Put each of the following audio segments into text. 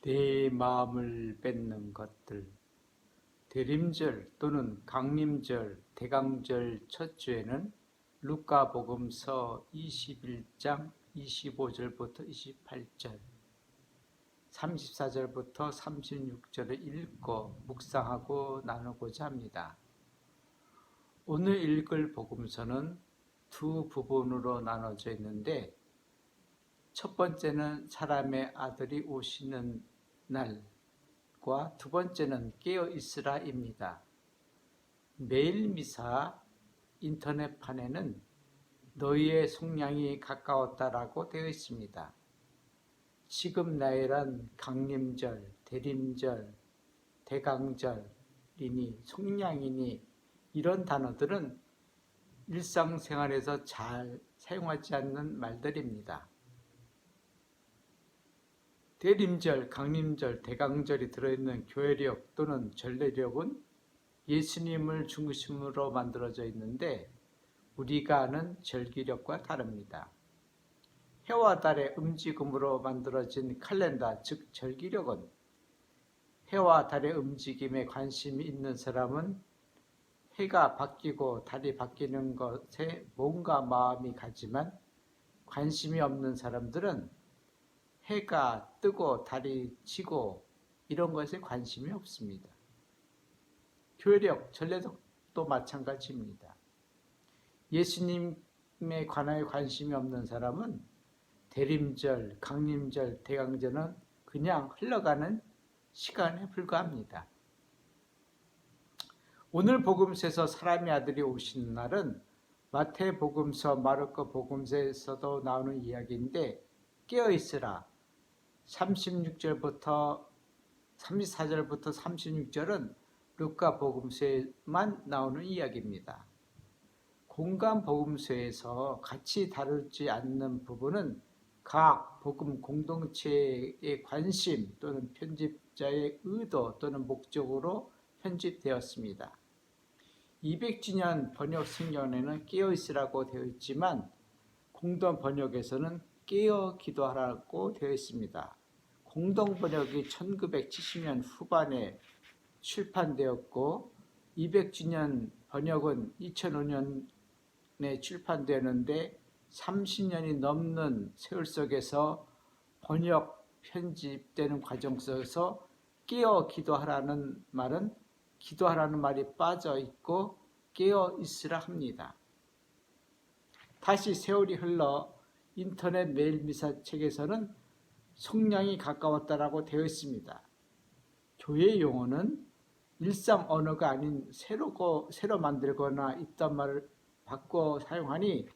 내 마음을 뺏는 것들. 대림절 또는 강림절, 대강절 첫 주에는 루카복음서 21장 25절부터 28절, 34절부터 36절을 읽고 묵상하고 나누고자 합니다. 오늘 읽을 복음서는 두 부분으로 나눠져 있는데, 첫 번째는 사람의 아들이 오시는 날과 두 번째는 깨어 있으라입니다. 매일 미사 인터넷판에는 너희의 속량이 가까웠다라고 되어 있습니다. 지금 나이란 강림절, 대림절, 대강절이니 속량이니 이런 단어들은 일상생활에서 잘 사용하지 않는 말들입니다. 대림절, 강림절, 대강절이 들어있는 교회력 또는 전례력은 예수님을 중심으로 만들어져 있는데 우리가 아는 절기력과 다릅니다. 해와 달의 움직임으로 만들어진 칼렌더, 즉 절기력은 해와 달의 움직임에 관심이 있는 사람은 해가 바뀌고 달이 바뀌는 것에 몸과 마음이 가지만, 관심이 없는 사람들은 해가 뜨고 달이 지고 이런 것에 관심이 없습니다. 교회력, 전례력도 마찬가지입니다. 예수님에 관하여 관심이 없는 사람은 대림절, 강림절, 대강절은 그냥 흘러가는 시간에 불과합니다. 오늘 복음서에서 사람의 아들이 오시는 날은 마태복음서, 마르코 복음서에서도 나오는 이야기인데, 깨어있으라 34절부터 36절은 루카 복음서에만 나오는 이야기입니다. 공간 복음서에서 같이 다루지 않는 부분은 각 복음 공동체의 관심 또는 편집자의 의도 또는 목적으로 편집되었습니다. 200주년 번역 성경에는 깨어있으라고 되어 있지만 공동 번역에서는 깨어 기도하라고 되어 있습니다. 공동 번역이 1970년 후반에 출판되었고 200주년 번역은 2005년에 출판되었는데 30년이 넘는 세월 속에서 번역, 편집되는 과정 속에서 깨어 기도하라는 말은 기도하라는 말이 빠져 있고 깨어 있으라 합니다. 다시 세월이 흘러 인터넷 매일 미사 책에서는 속량이 가까웠다라고 되어 있습니다. 교회 용어는 일상 언어가 아닌 새로 만들거나 있던 말을 바꿔 사용하니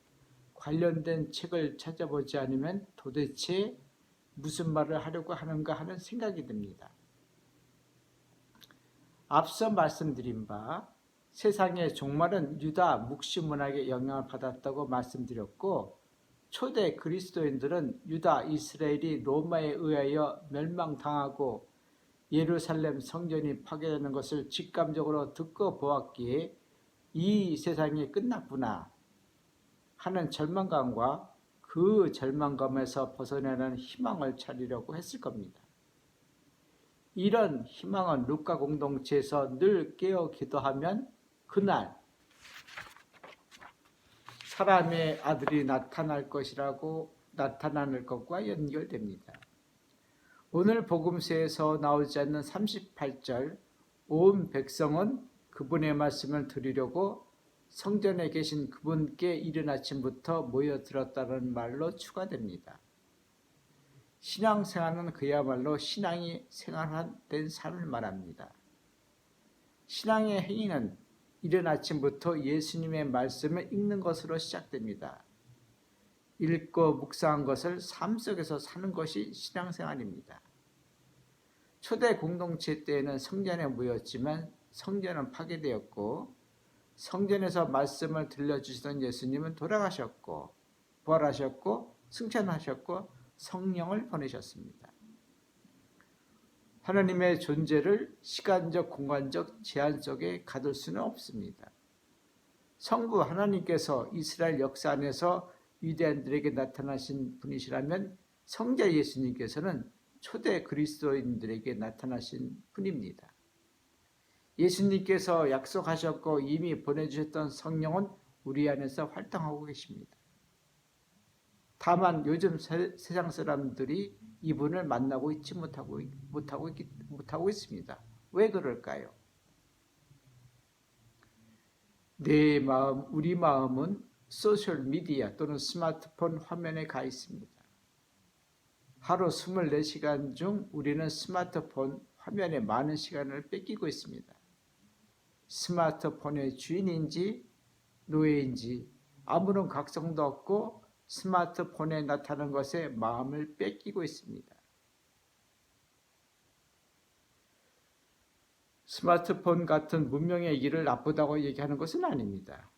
관련된 책을 찾아보지 않으면 도대체 무슨 말을 하려고 하는가 하는 생각이 듭니다. 앞서 말씀드린 바 세상의 종말은 유다 묵시 문학의 영향을 받았다고 말씀드렸고, 초대 그리스도인들은 유다, 이스라엘이 로마에 의하여 멸망당하고 예루살렘 성전이 파괴되는 것을 직감적으로 듣고 보았기에 이 세상이 끝났구나 하는 절망감과 그 절망감에서 벗어나는 희망을 차리려고 했을 겁니다. 이런 희망은 루카 공동체에서 늘 깨어 기도하면 그날 사람의 아들이 나타나는 것과 연결됩니다. 오늘 복음서에서 나오지 않는 38절, 온 백성은 그분의 말씀을 들으려고 성전에 계신 그분께 이른 아침부터 모여들었다는 말로 추가됩니다. 신앙생활은 그야말로 신앙이 생활화된 삶을 말합니다. 신앙의 행위는 이른 아침부터 예수님의 말씀을 읽는 것으로 시작됩니다. 읽고 묵상한 것을 삶 속에서 사는 것이 신앙생활입니다. 초대 공동체 때에는 성전에 모였지만 성전은 파괴되었고, 성전에서 말씀을 들려주시던 예수님은 돌아가셨고 부활하셨고 승천하셨고 성령을 보내셨습니다. 하나님의 존재를 시간적, 공간적 제한 속에 가둘 수는 없습니다. 성부 하나님께서 이스라엘 역사 안에서 유대인들에게 나타나신 분이시라면 성자 예수님께서는 초대 그리스도인들에게 나타나신 분입니다. 예수님께서 약속하셨고 이미 보내주셨던 성령은 우리 안에서 활동하고 계십니다. 다만 요즘 세상 사람들이 이분을 만나고 있지 못하고 있습니다. 왜 그럴까요? 내 마음, 우리 마음은 소셜 미디어 또는 스마트폰 화면에 가 있습니다. 하루 24시간 중 우리는 스마트폰 화면에 많은 시간을 뺏기고 있습니다. 스마트폰의 주인인지 노예인지 아무런 각성도 없고 스마트폰에 나타나는 것에 마음을 뺏기고 있습니다. 스마트폰 같은 문명의 길을 나쁘다고 얘기하는 것은 아닙니다.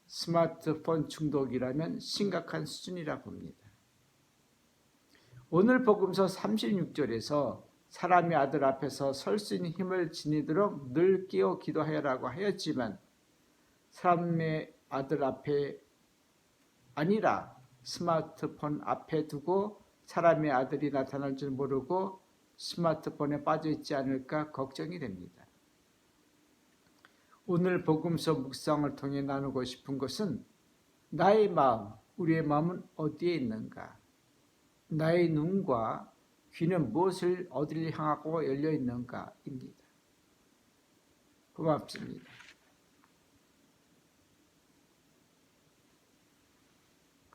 스마트폰 중독이라면 심각한 수준이라 봅니다. 오늘 복음서 36절에서 사람의 아들 앞에서 설 수 있는 힘을 지니도록 늘 깨어 기도하라고 하였지만 사람의 아들 앞에 아니라 스마트폰 앞에 두고 사람의 아들이 나타날 줄 모르고 스마트폰에 빠져 있지 않을까 걱정이 됩니다. 오늘 복음서 묵상을 통해 나누고 싶은 것은 나의 마음, 우리의 마음은 어디에 있는가? 나의 눈과 귀는 어디를 향하고 열려 있는가입니다. 고맙습니다.